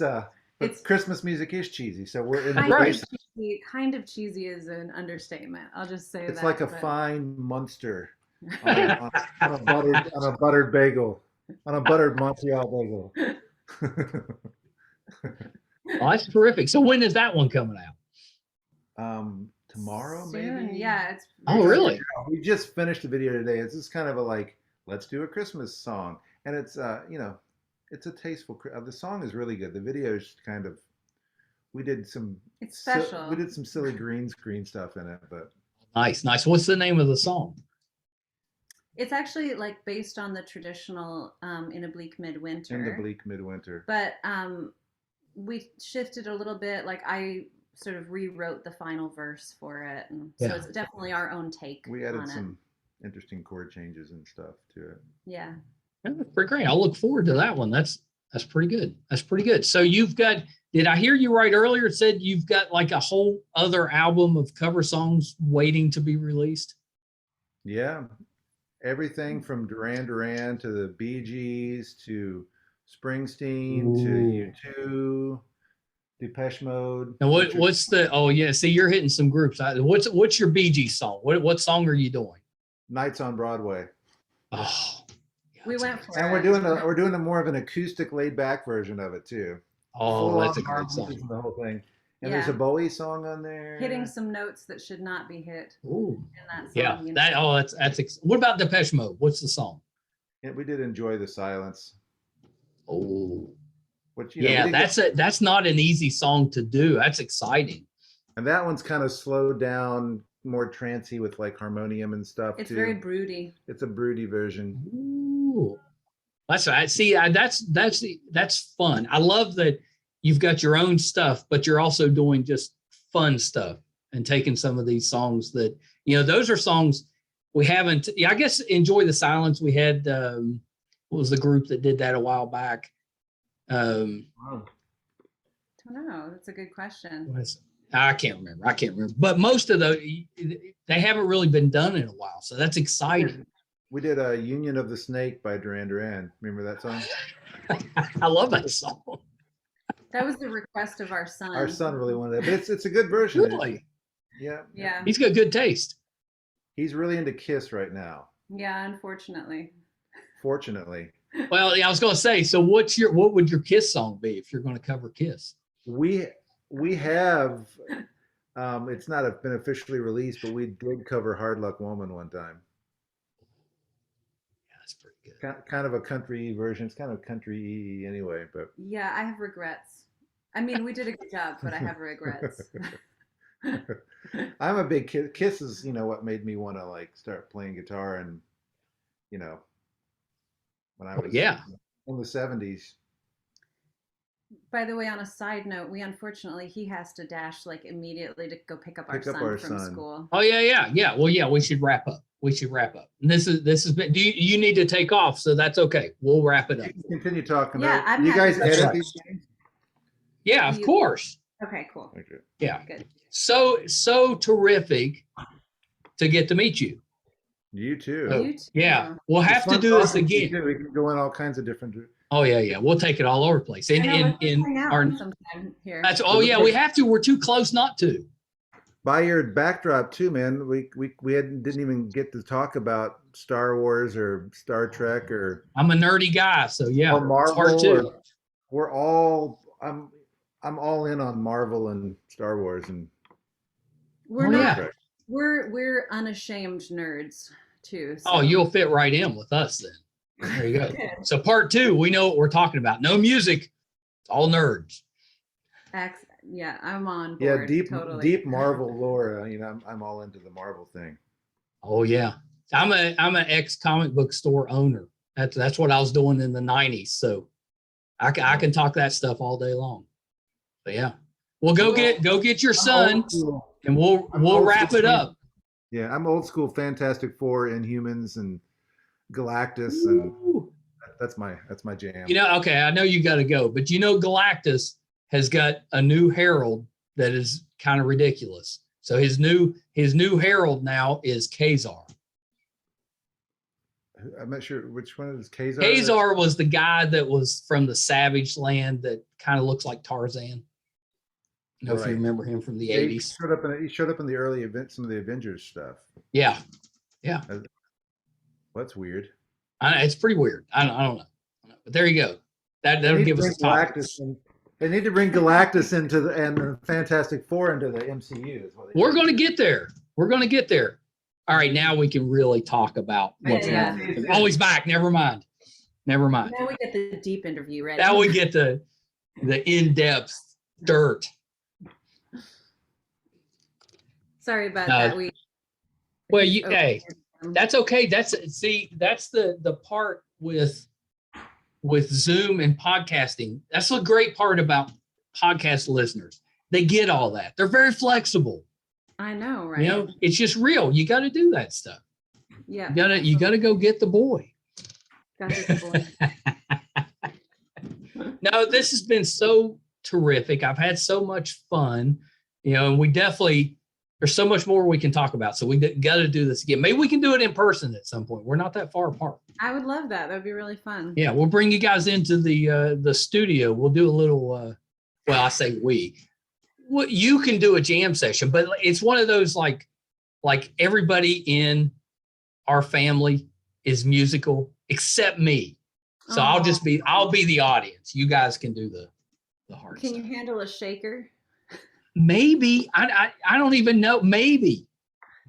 It's Christmas music is cheesy, so we're in the cheesy. Kind of cheesy is an understatement. I'll just say it's that. like a fine Munster on a buttered bagel, on a buttered Montreal bagel. Oh, that's terrific. So when is that one coming out? Tomorrow, soon. maybe. Yeah, it's. Oh, really? We just finished the video today. It's just kind of a like, let's do a Christmas song, and it's it's a tasteful. The song is really good. The video is kind of. We did some. It's special. We did some silly green screen stuff in it, but. Nice. What's the name of the song? It's actually like based on the traditional In a Bleak Midwinter. In the Bleak Midwinter. But we shifted a little bit. Like I sort of rewrote the final verse for it, and so it's definitely our own take. We added some interesting chord changes and stuff to it. Yeah. Pretty great. I'll look forward to that one. That's pretty good. That's pretty good. So you've got. Did I hear you right earlier? It said you've got like a whole other album of cover songs waiting to be released. Yeah, everything from Duran Duran to the Bee Gees to Springsteen to U2, Depeche Mode. And what's the? Oh yeah, see, you're hitting some groups. What's your Bee Gees song? What song are you doing? Nights on Broadway. Oh, we went for and it. we're doing a more of an acoustic, laid back version of it too. Oh, that's a great song. The whole thing. And there's a Bowie song on there. Hitting some notes that should not be hit. Ooh. In that song, yeah. You know? That's. What about Depeche Mode? What's the song? Yeah, we did Enjoy the Silence. Oh. Which, that's not an easy song to do. That's exciting. And that one's kind of slowed down, more trancy with like harmonium and stuff. It's too. very broody. It's a broody version. Ooh. That's right. See, that's fun. I love that you've got your own stuff, but you're also doing just fun stuff and taking some of these songs that, those are songs we haven't. Yeah, I guess Enjoy the Silence. We had what was the group that did that a while back? I don't know. That's a good question. I can't remember. But most of those, they haven't really been done in a while, so that's exciting. We did a Union of the Snake by Duran Duran. Remember that song? I love that song. That was the request of our son. Our son really wanted it, but it's a good version. Really? Yeah. He's got good taste. He's really into Kiss right now. Yeah, unfortunately. Fortunately. Well, yeah, I was going to say. So, what would your Kiss song be if you're going to cover Kiss? We have. It's not been officially released, but we did cover Hard Luck Woman one time. That's pretty good. Kind of a country version. It's kind of country anyway, but yeah, I have regrets. I mean, we did a good job, but I have regrets. I'm a big Kiss is, what made me want to like start playing guitar, and when I was in the 70s. By the way, on a side note, he has to dash like immediately to go pick up our son from school. Oh yeah. Well, yeah, we should wrap up. And this has been. Do you need to take off? So that's okay. We'll wrap it up. Continue talking. Yeah, you guys edit these things? Yeah, of course. Okay, cool. Okay. Yeah, good. So terrific to get to meet you. You too. You too. Yeah, we'll have to do this again. We can go in all kinds of different. Oh yeah. We'll take it all over the place. In our sometime here. That's we have to. We're too close not to. By your backdrop too, man. We didn't even get to talk about Star Wars or Star Trek or. I'm a nerdy guy, so yeah. Or Marvel. It's hard too. We're all. I'm all in on Marvel and Star Wars and. We're unashamed nerds too. So. Oh, you'll fit right in with us then. There you go. So part 2, we know what we're talking about. No music, it's all nerds. Yeah, I'm on board. Yeah, deep Marvel lore. I'm all into the Marvel thing. Oh yeah, I'm an ex comic book store owner. That's what I was doing in the 90s. So I can talk that stuff all day long. But yeah, well go get your son, and we'll wrap it up. Yeah, I'm old school Fantastic Four, Inhumans, and Galactus, and that's my jam. Okay, I know you got to go, but Galactus has got a new herald that is kind of ridiculous. So his new herald now is Khazar. I'm not sure which one is Khazar. Khazar was the guy that was from the Savage Land that kind of looks like Tarzan. I don't know if you remember him from the 80s. He showed up in the early events, some of the Avengers stuff. Yeah. Well, that's weird. It's pretty weird. I don't know. But there you go. That'll give us a topic. They need to bring Galactus and the Fantastic Four into the MCU. We're going to get there. All right, now we can really talk about what's happening. Oh, he's back. Never mind. Now we get the deep interview, right? Now we get the in-depth dirt. Sorry about that. Hey, that's okay. That's the part with Zoom and podcasting. That's the great part about podcast listeners. They get all that. They're very flexible. I know, right? It's just real. You got to do that stuff. Yeah. You got to go get the boy. No, this has been so terrific. I've had so much fun, and we definitely, there's so much more we can talk about. So we got to do this again. Maybe we can do it in person at some point. We're not that far apart. I would love that. That'd be really fun. Yeah. We'll bring you guys into the studio. We'll do a little, I say you can do a jam session, but it's one of those like everybody in our family is musical except me. So I'll be the audience. You guys can do the hard stuff. Can you handle a shaker? Maybe. I don't even know. Maybe.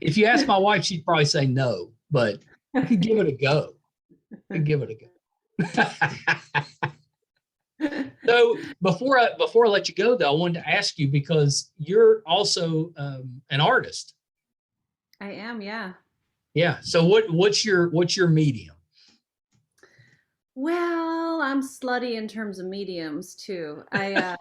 If you ask my wife, she'd probably say no, but I could give it a go. So before I let you go, though, I wanted to ask you, because you're also an artist. I am, yeah. Yeah. So what's your medium? Well, I'm slutty in terms of mediums too. I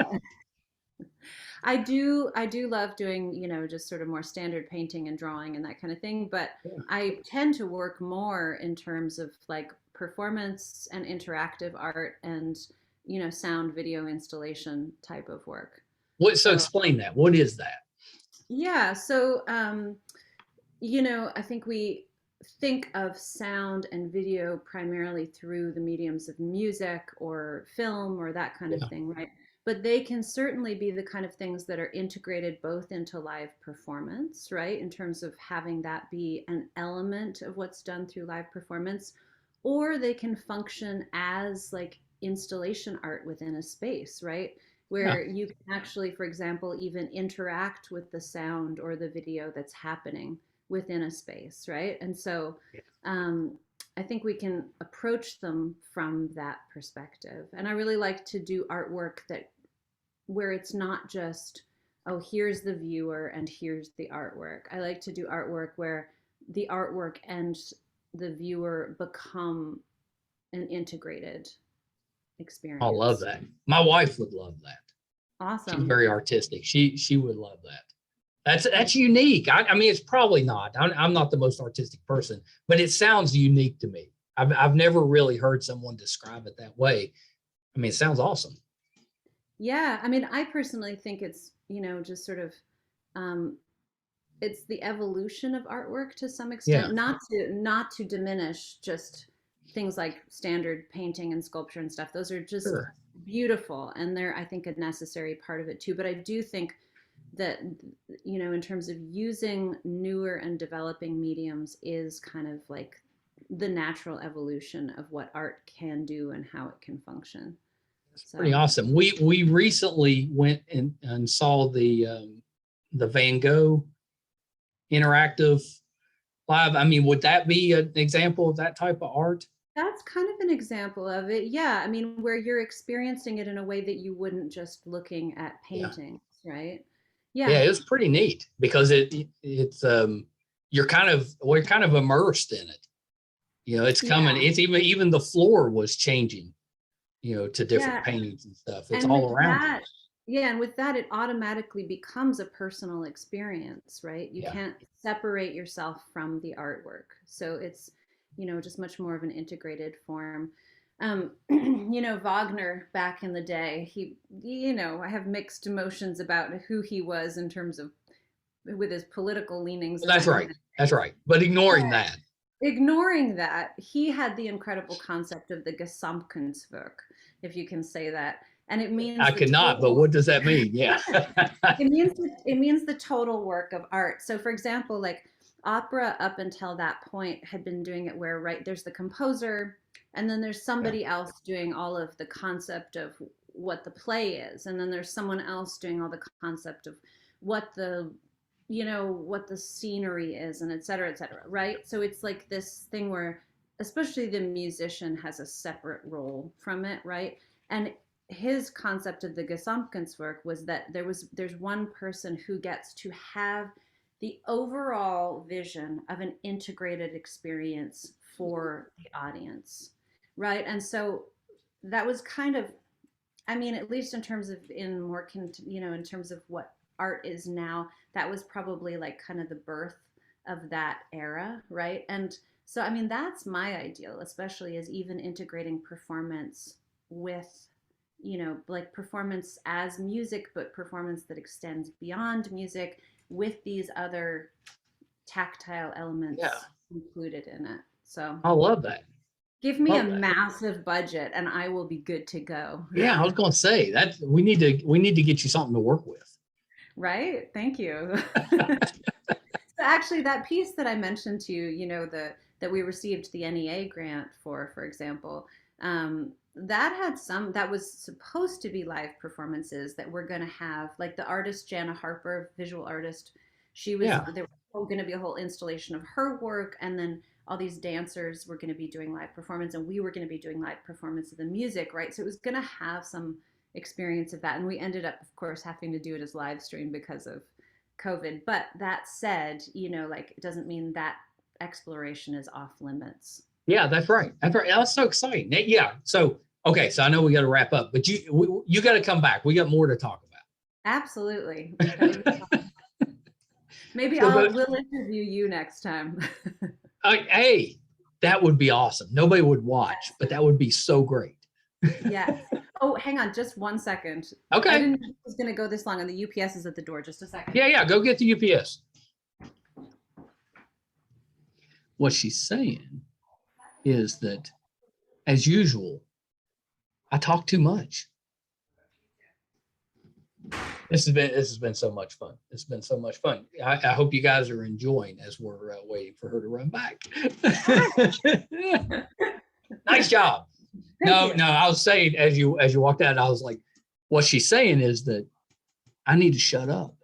do love doing, just sort of more standard painting and drawing and that kind of thing, but I tend to work more in terms of like performance and interactive art and sound video installation type of work. So explain that. What is that? Yeah. So, I think we think of sound and video primarily through the mediums of music or film or that kind of thing, right? But they can certainly be the kind of things that are integrated both into live performance, right? In terms of having that be an element of what's done through live performance, or they can function as like installation art within a space, right? Where you can actually, for example, even interact with the sound or the video that's happening within a space, right? And so I think we can approach them from that perspective. And I really like to do artwork where it's not just, oh, here's the viewer and here's the artwork. I like to do artwork where the artwork and the viewer become an integrated experience. I love that. My wife would love that. Awesome. She's very artistic. She would love that. That's unique. I mean, it's probably not. I'm not the most artistic person, but it sounds unique to me. I've never really heard someone describe it that way. I mean, it sounds awesome. Yeah, I mean, I personally think it's just sort of it's the evolution of artwork to some extent, not to diminish just things like standard painting and sculpture and stuff. Those are just beautiful, and they're, I think, a necessary part of it too. But I do think that in terms of using newer and developing mediums is kind of like the natural evolution of what art can do and how it can function. So. Pretty awesome. We recently went and saw the Van Gogh interactive live. I mean, would that be an example of that type of art? That's kind of an example of it. Yeah. I mean, where you're experiencing it in a way that you wouldn't just looking at paintings, right? Yeah. Yeah, it was pretty neat because it's we're kind of immersed in it. It's coming. It's even the floor was changing, to different paintings and stuff. It's all around. Yeah, and with that, it automatically becomes a personal experience, right? You can't separate yourself from the artwork. So it's, just much more of an integrated form. Wagner back in the day, he, I have mixed emotions about who he was in terms of political leanings. Well, that's right. That's right. But ignoring that. Ignoring that, he had the incredible concept of the Gesamtkunstwerk, if you can say that. And it means I cannot, but what does that mean? Yeah. it means the total work of art. So for example, like opera up until that point had been doing it where, right, there's the composer and then there's somebody else doing all of the concept of what the play is. And then there's someone else doing all the concept of what the what the scenery is, and et cetera, right? So it's like this thing where especially the musician has a separate role from it, right? And his concept of the Gesamtkunstwerk was that there's one person who gets to have the overall vision of an integrated experience for the audience, right? And so that was kind of, I mean, at least in terms of in terms of what art is now, that was probably like kind of the birth of that era, right? And so, I mean, that's my ideal, especially as even integrating performance with, like performance as music, but performance that extends beyond music with these other tactile elements included in it. So I love that. Give me a massive budget and I will be good to go. Yeah, I was going to say that we need to get you something to work with. Right? Thank you. So actually that piece that I mentioned to you, that we received the NEA grant for example, that was supposed to be live performances that we're going to have, like the artist Jana Harper, visual artist, there was going to be a whole installation of her work, and then all these dancers were going to be doing live performance, and we were going to be doing live performance of the music, right? So it was going to have some experience of that, and we ended up, of course, having to do it as live stream because of COVID. But that said, like, it doesn't mean that exploration is off limits. Yeah, that's right. That's so exciting. Yeah. So, okay. So I know we got to wrap up, but you got to come back. We got more to talk about. Absolutely. Maybe we'll interview you next time. Hey, that would be awesome. Nobody would watch, but that would be so great. Yes. Oh, hang on just 1 second. Okay. I didn't know it was going to go this long, and the UPS is at the door. Just a second. Yeah. Go get the UPS. What she's saying is that, as usual, I talk too much. This has been so much fun. It's been so much fun. I hope you guys are enjoying as we're waiting for her to run back. Nice job. No, I was saying as you walked out, I was like, what she's saying is that I need to shut up.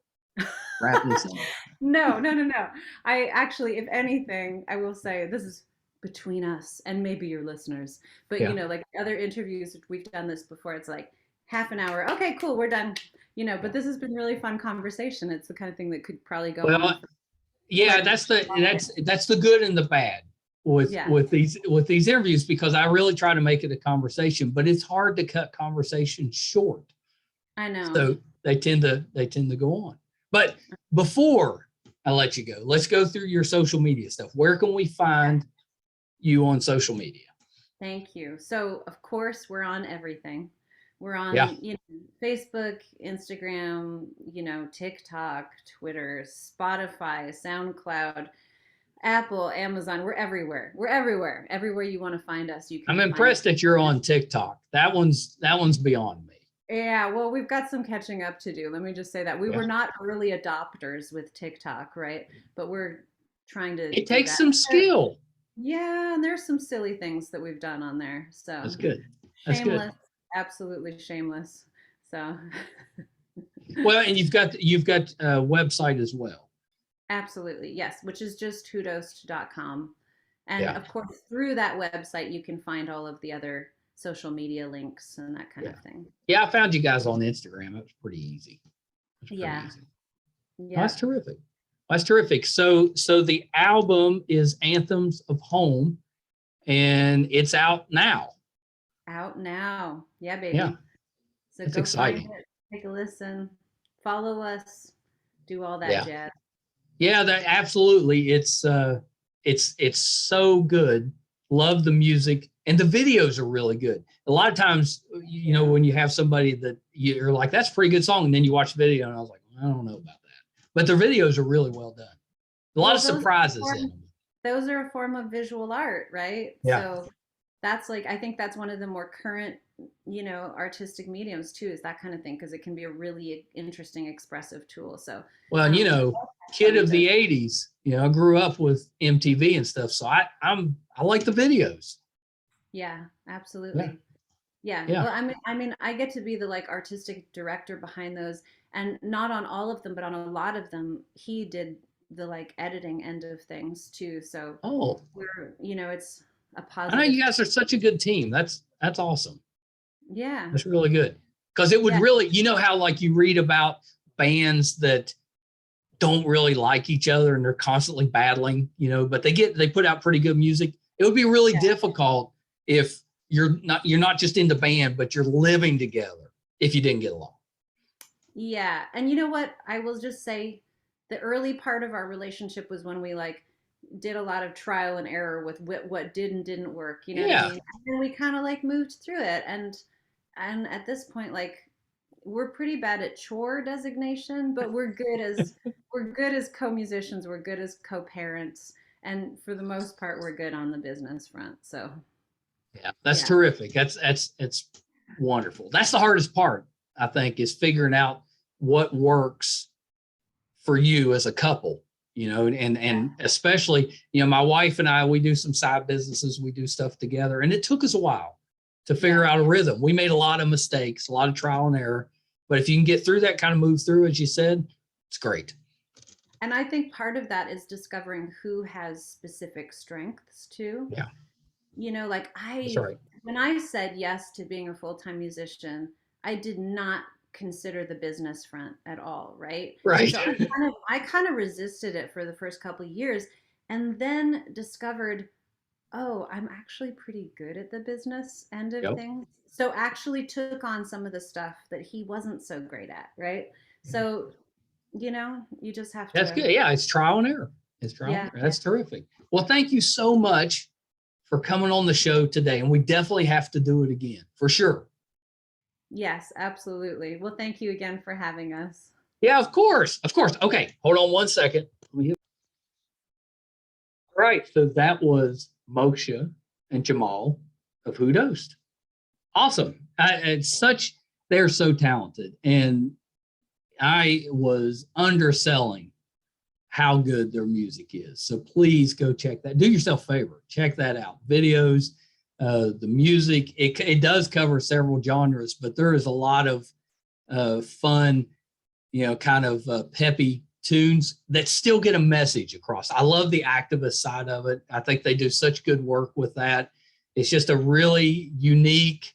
Wrap this up. No. I actually, if anything, I will say this is between us and maybe your listeners. But like other interviews, we've done this before. It's like half an hour. Okay, cool, we're done. But this has been really fun conversation. It's the kind of thing that could probably go on. Yeah, that's the good and the bad with these interviews, because I really try to make it a conversation, but it's hard to cut conversations short. I know. So they tend to go on. But before I let you go, let's go through your social media stuff. Where can we find you on social media? Thank you. So of course we're on everything. We're on Facebook, Instagram, TikTok, Twitter, Spotify, SoundCloud, Apple, Amazon. We're everywhere. Everywhere you want to find us, you can. I'm impressed that you're on TikTok. That one's beyond me. Yeah, well, we've got some catching up to do. Let me just say that we were not early adopters with TikTok, right? But we're trying to. It takes some skill. Yeah, and there's some silly things that we've done on there. So that's good. That's shameless, good. Absolutely shameless. So. Well, and you've got a website as well. Absolutely, yes, which is just HuDost.com, and of course through that website you can find all of the other social media links and that kind of thing. Yeah, I found you guys on Instagram. It was pretty easy. Yeah. That's terrific. That's terrific. So the album is Anthems of Home, and it's out now. Yeah, baby. Yeah. So it's go exciting. Find it, take a listen, follow us, do all that jazz. Yeah, that absolutely. It's so good. Love the music, and the videos are really good. A lot of times, when you have somebody that you're like, that's a pretty good song, and then you watch the video, and I was like, I don't know about that. but their videos are really well done. A lot of surprises in them. Those are a form of visual art, right? Yeah. So that's like, I think that's one of the more current, you know, artistic mediums too, is that kind of thing, because it can be a really interesting, expressive tool. So, well, and you know, kid of the 80s, you know, I grew up with MTV and stuff. So I like the videos. Yeah, absolutely. Yeah. Yeah. Well, I mean, I get to be the like artistic director behind those, and not on all of them, but on a lot of them, he did the like editing end of things too. So we're, you know, it's a positive. I know you guys are such a good team. That's awesome. Yeah. That's really good. Because it would really, you know how like you read about bands that don't really like each other and they're constantly battling, you know, but they put out pretty good music. It would be really difficult if you're not just in the band, but you're living together if you didn't get along. Yeah. And you know what? I will just say the early part of our relationship was when we like did a lot of trial and error with what did and didn't work, you know what I mean? And then we kind of like moved through it. And at this point, like we're pretty bad at chore designation, but we're good as co-musicians, we're good as co-parents, and for the most part we're good on the business front. So that's terrific. It's wonderful. That's the hardest part, I think, is figuring out what works for you as a couple, you know, and especially, you know, my wife and I, we do some side businesses, we do stuff together, and it took us a while to figure out a rhythm. We made a lot of mistakes, a lot of trial and error, but if you can get through that, kind of move through, as you said, it's great. And I think part of that is discovering who has specific strengths too. Yeah. You know, like when I said yes to being a full-time musician, I did not consider the business front at all, right? Right. So I kind of resisted it for the first couple of years, and then discovered, oh, I'm actually pretty good at the business end of things. So actually took on some of the stuff that he wasn't so great at, right? So, you know, you just have to. That's good. Yeah, it's trial and error. It's trial and error. That's terrific. Well, thank you so much for coming on the show today, and we definitely have to do it again, for sure. Yes, absolutely. Well, thank you again for having us. Yeah, of course. Of course. Okay, hold on one second. All right, so that was Moksha and Jemal of HuDost. Awesome. They're so talented, and I was underselling how good their music is. So please go check that. Do yourself a favor. Check that out. Videos, the music. It does cover several genres, but there is a lot of fun, you know, kind of peppy tunes that still get a message across. I love the activist side of it. I think they do such good work with that. It's just a really unique,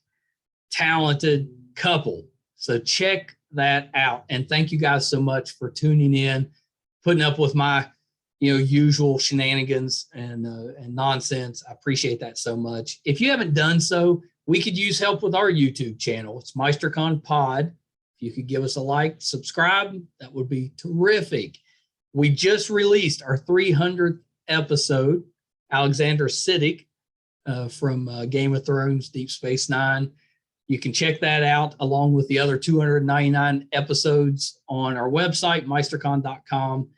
talented couple. So check that out. And thank you guys so much for tuning in, putting up with my, you know, usual shenanigans and nonsense. I appreciate that so much. If you haven't done so, we could use help with our YouTube channel. It's MeisterCon Pod. If you could give us a like, subscribe, that would be terrific. We just released our 300th episode, Alexander Siddig from Game of Thrones, Deep Space Nine. You can check that out along with the other 299 episodes on our website, meistercon.com.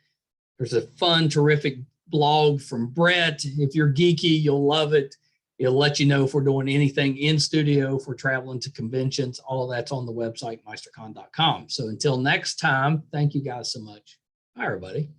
There's a fun, terrific blog from Brett. If you're geeky, you'll love it. It'll let you know if we're doing anything in studio, if we're traveling to conventions. All of that's on the website, meistercon.com. So until next time, thank you guys so much. Bye, everybody.